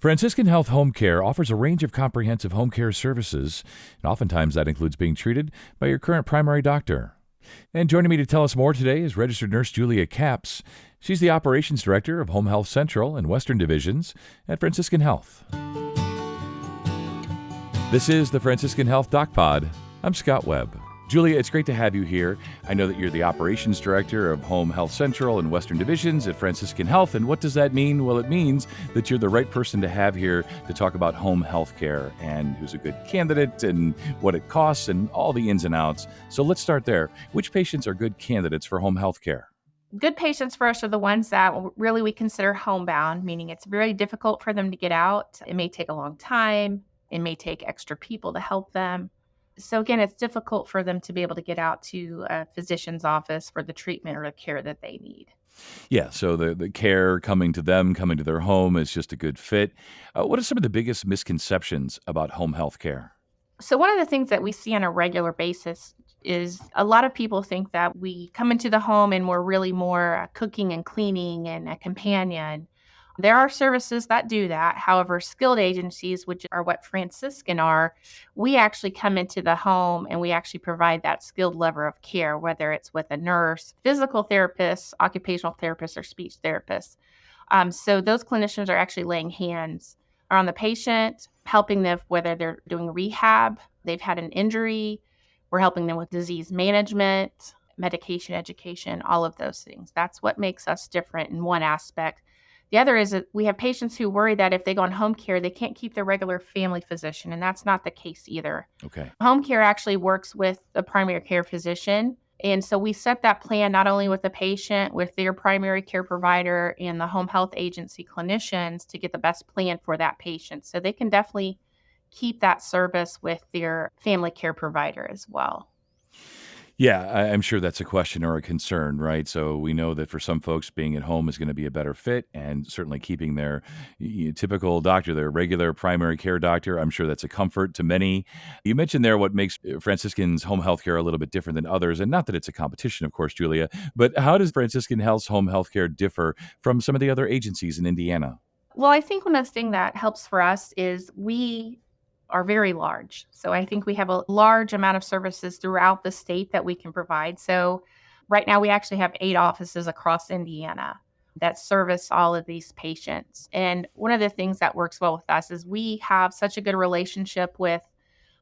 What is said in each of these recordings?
Franciscan Health Home Care offers a range of comprehensive home care services, and oftentimes that includes being treated by your current primary doctor. And joining me to tell us more today is registered nurse Julia Capps. She's the operations director of Home Health Central and Western Divisions at Franciscan Health. This is the Franciscan Health DocPod. I'm Scott Webb. Julia, it's great to have you here. I know that you're the operations director of Home Health Central and Western Divisions at Franciscan Health. And what does that mean? Well, it means that you're the right person to have here to talk about home health care and who's a good candidate and what it costs and all the ins and outs. So let's start there. Which patients are good candidates for home health care? Good patients for us are the ones that really we consider homebound, meaning it's very difficult for them to get out. It may take a long time. It may take extra people to help them. So again, it's difficult for them to be able to get out to a physician's office for the treatment or the care that they need. Yeah, so the care coming to them, coming to their home is just a good fit. What are some of the biggest misconceptions about home health care? So one of the things that we see on a regular basis is a lot of people think that we come into the home and we're really more cooking and cleaning and a companion. There are services that do that. However, skilled agencies, which are what Franciscan are, we actually come into the home and we actually provide that skilled level of care, whether it's with a nurse, physical therapist, occupational therapist, or speech therapist. So those clinicians are actually laying hands on the patient, helping them whether they're doing rehab, they've had an injury, we're helping them with disease management, medication education, all of those things. That's what makes us different in one aspect. The other is that we have patients who worry that if they go on home care, they can't keep their regular family physician, and that's not the case either. Okay. Home care actually works with the primary care physician, and so we set that plan not only with the patient, with their primary care provider and the home health agency clinicians to get the best plan for that patient. So they can definitely keep that service with their family care provider as well. Yeah, I'm sure that's a question or a concern, right? So we know that for some folks, being at home is going to be a better fit, and certainly keeping their typical doctor, their regular primary care doctor, I'm sure that's a comfort to many. You mentioned there what makes Franciscan's home health care a little bit different than others, and not that it's a competition, of course, Julia, but how does Franciscan Health's home health care differ from some of the other agencies in Indiana? Well, I think one of the things that helps for us is we are very large. So I think we have a large amount of services throughout the state that we can provide. So right now we actually have 8 offices across Indiana that service all of these patients. And one of the things that works well with us is we have such a good relationship with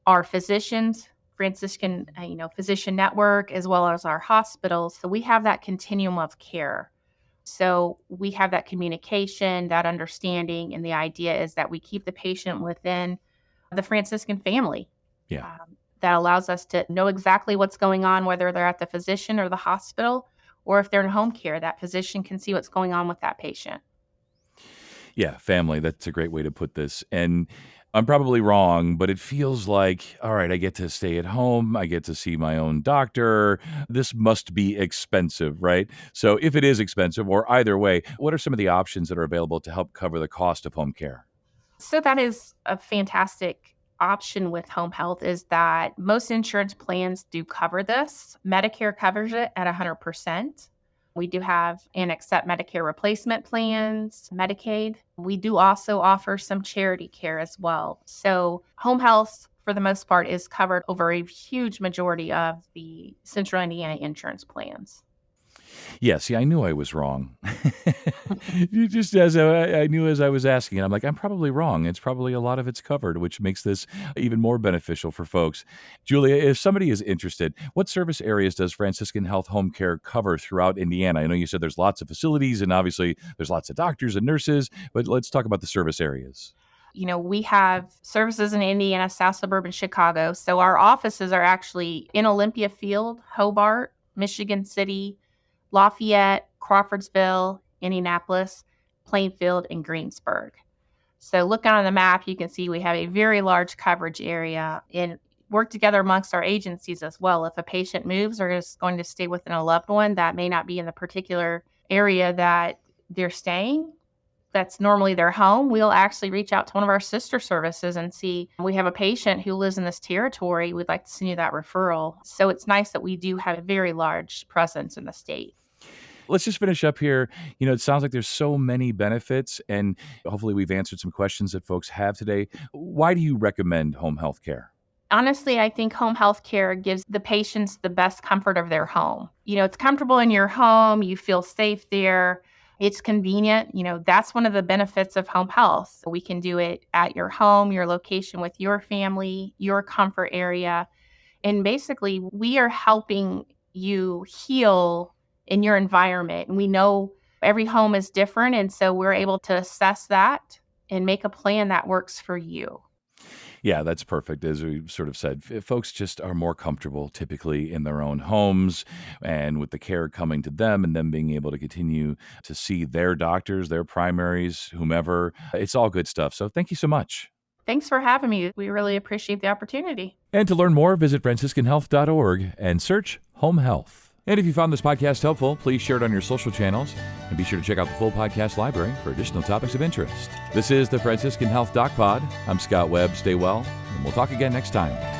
our physicians, Franciscan, physician network, as well as our hospitals. So we have that continuum of care. So we have that communication, that understanding, and the idea is that we keep the patient within the Franciscan family. Yeah. That allows us to know exactly what's going on, whether they're at the physician or the hospital, or if they're in home care, that physician can see what's going on with that patient. Yeah, family. That's a great way to put this. And I'm probably wrong, but it feels like, all right, I get to stay at home. I get to see my own doctor. This must be expensive, right? So if it is expensive, or either way, what are some of the options that are available to help cover the cost of home care? So that is a fantastic option with home health is that most insurance plans do cover this. Medicare covers it at 100%. We do have and accept Medicare replacement plans, Medicaid. We do also offer some charity care as well. So home health, for the most part, is covered over a huge majority of the Central Indiana insurance plans. Yeah, see, I knew I was wrong. Just as I knew as I was asking, and I'm like, I'm probably wrong. It's probably a lot of it's covered, which makes this even more beneficial for folks. Julia, if somebody is interested, what service areas does Franciscan Health Home Care cover throughout Indiana? I know you said there's lots of facilities, and obviously there's lots of doctors and nurses, but let's talk about the service areas. We have services in Indiana, South Suburban Chicago. So our offices are actually in Olympia Field, Hobart, Michigan City, Lafayette, Crawfordsville, Indianapolis, Plainfield, and Greensburg. So look on the map, you can see we have a very large coverage area and work together amongst our agencies as well. If a patient moves or is going to stay within a loved one that may not be in the particular area that they're staying, that's normally their home, we'll actually reach out to one of our sister services and see, we have a patient who lives in this territory. We'd like to send you that referral. So it's nice that we do have a very large presence in the state. let's just finish up here. It sounds like there's so many benefits, and hopefully we've answered some questions that folks have today. Why do you recommend home health care? Honestly, I think home health care gives the patients the best comfort of their home. It's comfortable in your home, you feel safe there, it's convenient. That's one of the benefits of home health. We can do it at your home, your location with your family, your comfort area. And basically, we are helping you heal in your environment. And we know every home is different. And so we're able to assess that and make a plan that works for you. Yeah, that's perfect. As we sort of said, folks just are more comfortable typically in their own homes and with the care coming to them and them being able to continue to see their doctors, their primaries, whomever. It's all good stuff. So thank you so much. Thanks for having me. We really appreciate the opportunity. And to learn more, visit franciscanhealth.org and search Home Health. And if you found this podcast helpful, please share it on your social channels and be sure to check out the full podcast library for additional topics of interest. This is the Franciscan Health DocPod. I'm Scott Webb. Stay well, and we'll talk again next time.